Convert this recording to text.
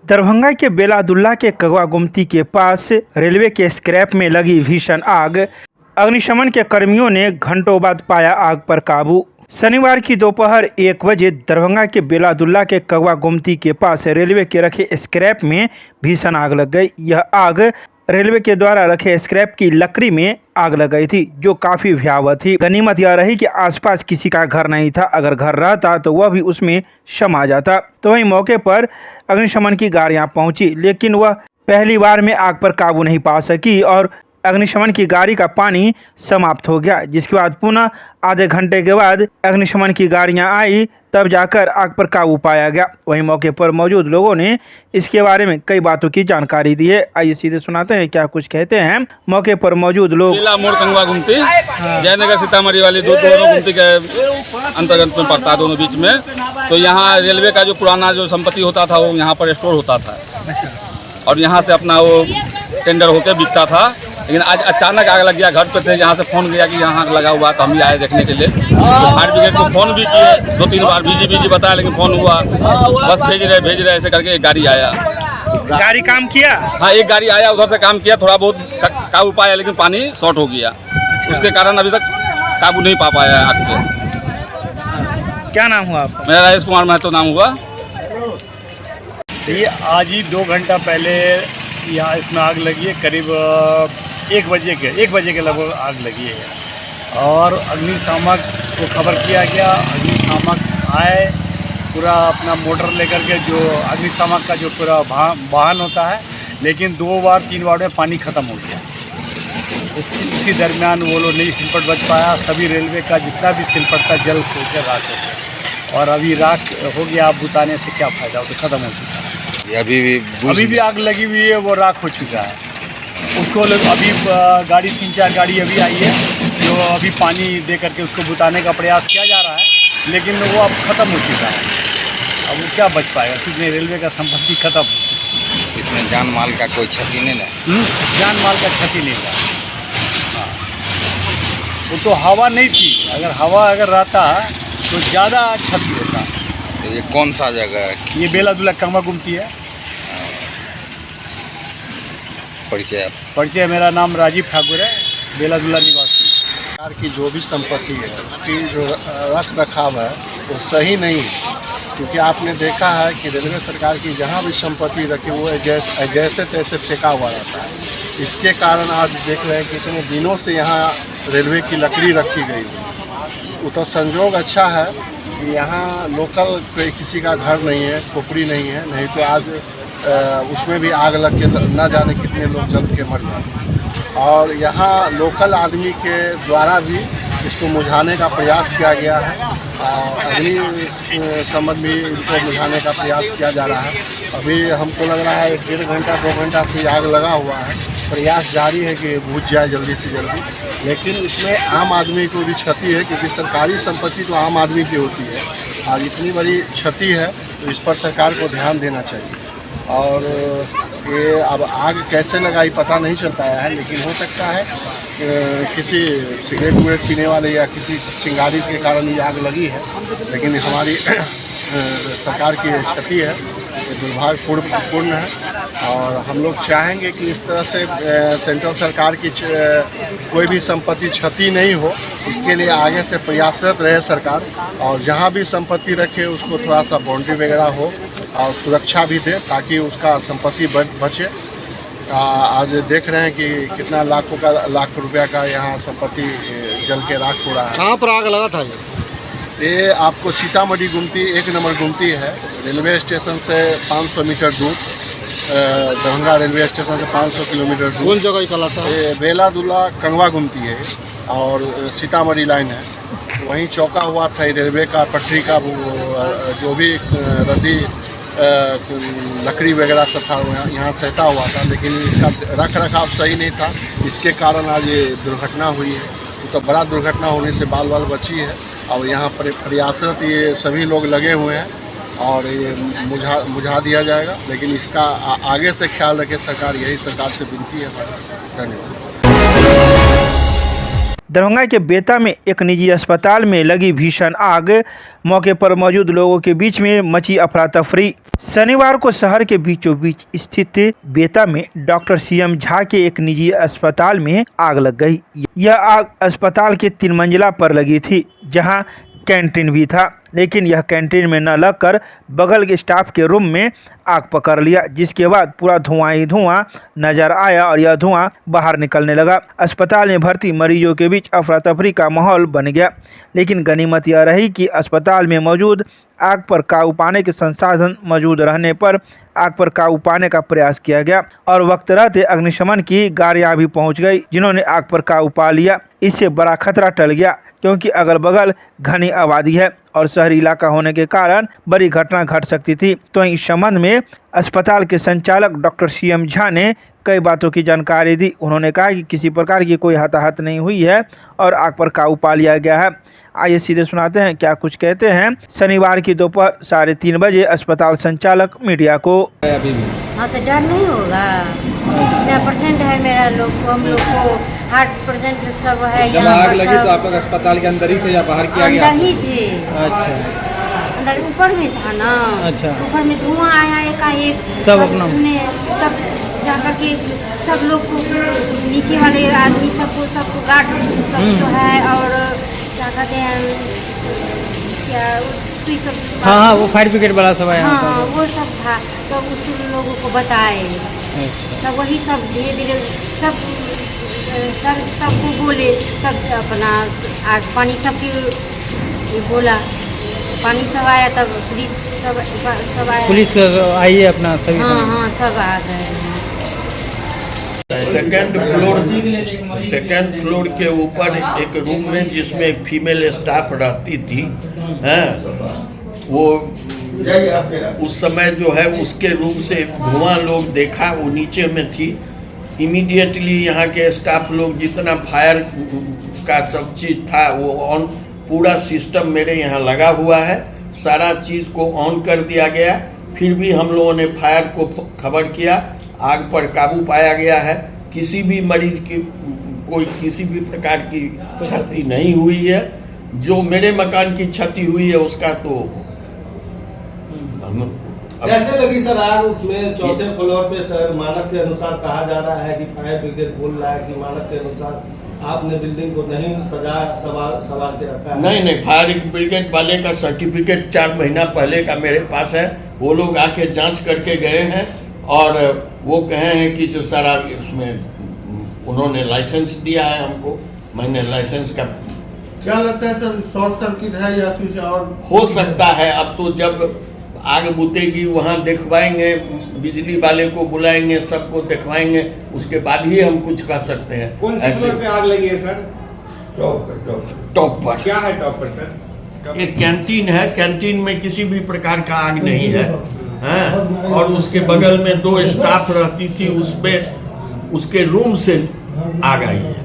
दरभंगा के बेलादुल्ला के कगवा गुमती के पास रेलवे के स्क्रैप में लगी भीषण आग। अग्निशमन के कर्मियों ने घंटों बाद पाया आग पर काबू। शनिवार की दोपहर 1 बजे दरभंगा के बेलादुल्ला के कगवा गुमती के पास रेलवे के रखे स्क्रैप में भीषण आग लग गई। यह आग रेलवे के द्वारा रखे स्क्रैप की लकड़ी में आग लग गई थी, जो काफी भयावह थी। गनीमत यह रही कि आसपास किसी का घर नहीं था। अगर घर रहता तो वह भी उसमें समा जाता। तो वहीं मौके पर अग्निशमन की गाड़ियां पहुंची, लेकिन वह पहली बार में आग पर काबू नहीं पा सकी और अग्निशमन की गाड़ी का पानी समाप्त हो गया। जिसके बाद पुनः आधे घंटे के बाद अग्निशमन की गाड़ियां आई, तब जाकर आग पर काबू पाया गया। वहीं मौके पर मौजूद लोगों ने इसके बारे में कई बातों की जानकारी दी है। आइए सीधे सुनाते हैं क्या कुछ कहते हैं मौके पर मौजूद लोग। मोड़ कंगवा गुमती, जयनगर सीतामढ़ी वाली दोनों गुमती के अंतर्गत में पड़ता है, दोनों बीच में। तो यहाँ रेलवे का जो पुराना जो संपत्ति होता था वो यहाँ पर स्टोर होता था और यहाँ से अपना वो टेंडर होकर बिकता था। लेकिन आज अचानक आग लग गया। घर पे थे, यहाँ से फ़ोन गया कि यहाँ आग लगा हुआ, तो हम ही आए देखने के लिए। तो फायर ब्रिगेड को फ़ोन भी किए 2-3 बार, बिजी बताया, लेकिन फ़ोन हुआ, बस भेज रहे ऐसे करके एक गाड़ी आया। गाड़ी काम किया? हाँ, एक गाड़ी आया, उधर से काम किया, थोड़ा बहुत काबू पाया, लेकिन पानी शॉर्ट हो गया। उसके कारण अभी तक काबू नहीं पा पाया आग पे। क्या नाम हुआ आपका? मेरा राजेश कुमार महतो नाम हुआ। ये आज ही 2 घंटा पहले यहाँ इसमें आग लगी है। करीब 1 बजे के लगभग आग लगी है और अग्निशामक को खबर किया गया। अग्निशामक आए, पूरा अपना मोटर लेकर के, जो अग्निशामक का जो पूरा वाहन होता है, लेकिन 2-3 बार में पानी ख़त्म हो गया। इसी दरमियान वो लोग नहीं सिलपट बच पाया। सभी रेलवे का जितना भी सिलपट था जल खोकर राख हो गया और अभी राख हो गया। अब बुताने से क्या फ़ायदा, वो तो ख़त्म हो चुका है। अभी भी आग लगी हुई है, वो राख हो चुका है। उसको लोग अभी गाड़ी 3-4 गाड़ी अभी आई है, जो अभी पानी दे करके उसको बुताने का प्रयास किया जा रहा है, लेकिन वो अब ख़त्म हो चुका है। अब वो क्या बच पाएगा, क्योंकि रेलवे का संपत्ति ख़त्म हो चुकी है। इसमें जान माल का कोई क्षति नहीं है। जान माल का क्षति नहीं हुआ। हाँ, वो तो हवा नहीं थी। अगर हवा रहता तो ज़्यादा क्षति होता। ये कौन सा जगह है? ये बेलादुल्ला कगवा गुमती है। परिचय मेरा नाम राजीव ठाकुर है, बेलादुल्ला निवासी। सरकार की जो भी संपत्ति है, उसकी जो रख रखाव है वो सही नहीं है। क्योंकि आपने देखा है कि रेलवे सरकार की जहाँ भी संपत्ति रखी हुई है जैसे तैसे फेंका हुआ रहता है। इसके कारण आज देख रहे हैं कि इतने दिनों से यहाँ रेलवे की लकड़ी रखी गई है। वो तो संजोग अच्छा है कि यहाँ लोकल कोई किसी का घर नहीं है, खोपड़ी नहीं है, नहीं तो आज उसमें भी आग लग के न जाने कितने लोग जल के मर जाते। और यहाँ लोकल आदमी के द्वारा भी इसको बुझाने का प्रयास किया गया है। अग्नि संबंध भी इसको बुझाने का प्रयास किया जा रहा है। अभी हमको लग रहा है 1.5 घंटा 2 घंटा से आग लगा हुआ है। प्रयास जारी है कि बुझ जाए जल्दी से जल्दी, लेकिन इसमें आम आदमी को भी क्षति है, क्योंकि सरकारी संपत्ति तो आम आदमी की होती है। और इतनी बड़ी क्षति है तो इस पर सरकार को ध्यान देना चाहिए। और ये अब आग कैसे लगाई पता नहीं चल पाया है, लेकिन हो सकता है किसी सिगरेट पीने वाले या किसी चिंगारी के कारण ये आग लगी है। लेकिन हमारी सरकार की क्षति है, ये दुर्भाग्यपूर्ण है। और हम लोग चाहेंगे कि इस तरह से सेंट्रल सरकार की कोई भी संपत्ति क्षति नहीं हो, इसके लिए आगे से प्रयासरत रहे सरकार। और जहाँ भी संपत्ति रखे उसको थोड़ा सा बाउंड्री वगैरह हो और सुरक्षा भी दे, ताकि उसका संपत्ति बचे। आज देख रहे हैं कि कितना लाख रुपया का यहाँ संपत्ति जल के राख हो रहा है। कहाँ पर आग लगा था ये आपको सीतामढ़ी गुमती 1 नंबर गुमती है। रेलवे स्टेशन से 500 मीटर दूर, दरभंगा रेलवे स्टेशन से 500 किलोमीटर दूर। कौन जगह का था? ये बेलादुल्ला कगवा गुमती है और सीतामढ़ी लाइन है। वहीं चौका हुआ था रेलवे का पटरी का, जो भी रद्दी लकड़ी वगैरह सब था यहाँ सहता हुआ था, लेकिन इसका रख रखाव सही नहीं था। इसके कारण आज ये दुर्घटना हुई है। तो बड़ा दुर्घटना होने से बाल बची है। और यहाँ पर प्रयासरत ये सभी लोग लगे हुए हैं और ये बुझा दिया जाएगा। लेकिन इसका आगे से ख्याल रखे सरकार, यही सरकार से विनती है। धन्यवाद। दरभंगा के बेता में एक निजी अस्पताल में लगी भीषण आग, मौके पर मौजूद लोगों के बीच में मची अफरा तफरी। शनिवार को शहर के बीचों बीच स्थित बेता में डॉक्टर सीएम झा के एक निजी अस्पताल में आग लग गई। यह आग अस्पताल के 3 मंजिला पर लगी थी, जहां कैंटीन भी था, लेकिन यह कैंटीन में न लगकर बगल के स्टाफ के रूम में आग पकड़ लिया, जिसके बाद पूरा धुआं ही धुआं नजर आया और यह धुआं बाहर निकलने लगा। अस्पताल में भर्ती मरीजों के बीच अफरा तफरी का माहौल बन गया, लेकिन गनीमत यह रही कि अस्पताल में मौजूद आग पर काबू पाने के संसाधन मौजूद रहने पर आग पर काबू पाने का प्रयास किया गया और वक्त रहते अग्निशमन की गाड़ियां भी पहुंच गई, जिन्होंने आग पर काबू पा लिया। इससे बड़ा खतरा टल गया, क्योंकि अगल बगल घनी आबादी है और शहरी इलाका होने के कारण बड़ी घटना घट सकती थी। तो इस संबंध में अस्पताल के संचालक डॉक्टर सीएम झा ने कई बातों की जानकारी दी। उन्होंने कहा कि किसी प्रकार की कोई हताहत नहीं हुई है और आग पर काबू पा लिया गया है। आइए सीधे सुनाते हैं क्या कुछ कहते हैं शनिवार की दोपहर 3:30 बजे अस्पताल संचालक मीडिया को। हाँ तो डर नहीं होगा, इतना % है मेरा लोग को, हम लोग को हार्ट % सब है। जब आग लगी तो आप लोग अस्पताल के अंदर ही थे या बाहर किया गया? अंदर ही थे। अच्छा, अंदर ऊपर में था ना। अच्छा, ऊपर में धुआं आया एकाएक, सब अपना तब जाकर के सब लोग को, नीचे वाले आदमी सबको गार्ड सब तो है, और क्या कहते हैं, क्या सुई सब, हाँ, वो फायर ब्रिगेड वाला सब है। हाँ, वो सब था। तो उस लोगों को बताए, तब वही सब धीरे धीरे सबको बोले, तब अपना आग पानी सबके बोला, पानी सब आया, तब पुलिस सब आया, पुलिस आई है अपना सभी। हाँ, सब आ गए। सेकंड फ्लोर के ऊपर एक रूम में जिसमें एक फीमेल स्टाफ रहती थी, वो उस समय जो है उसके रूम से धुआं लोग देखा, वो नीचे में थी। इमीडिएटली यहाँ के स्टाफ लोग जितना फायर का सब चीज़ था वो ऑन, पूरा सिस्टम मेरे यहाँ लगा हुआ है, सारा चीज़ को ऑन कर दिया गया। फिर भी हम लोगों ने फायर को खबर किया, आग पर काबू पाया गया है। किसी भी मरीज की कोई किसी भी प्रकार की क्षति नहीं हुई है। जो मेरे मकान की क्षति हुई है उसका तो कैसे लगी सर आग? उसमें चौथे फ्लोर पे सर मानक के अनुसार कहा जा रहा है कि फायर ब्रिगेड बोल रहा है कि मानक के अनुसार आपने बिल्डिंग को नहीं सवार के रखा है। नहीं, फायर ब्रिगेड वाले का सर्टिफिकेट 4 महीना पहले का मेरे पास है। वो लोग आके जांच करके गए हैं और वो कहे हैं कि जो सारा इसमें उन्होंने लाइसेंस दिया है हमको, मैंने लाइसेंस का। क्या लगता है सर, शॉर्ट सर्किट है या कुछ और हो सकता है? अब तो जब आग बुतेगी वहाँ दिखवाएंगे, बिजली वाले को बुलाएंगे, सबको दिखवाएंगे, उसके बाद ही हम कुछ कर सकते हैं। कौन सी फ्लोर पे आग लगी है सर? टॉप पर। क्या है टॉप पर सर? एक कैंटीन है, कैंटीन में किसी भी प्रकार का आग नहीं है, और उसके बगल में 2 स्टाफ रहती थी, उसमें उसके रूम से आग आई है।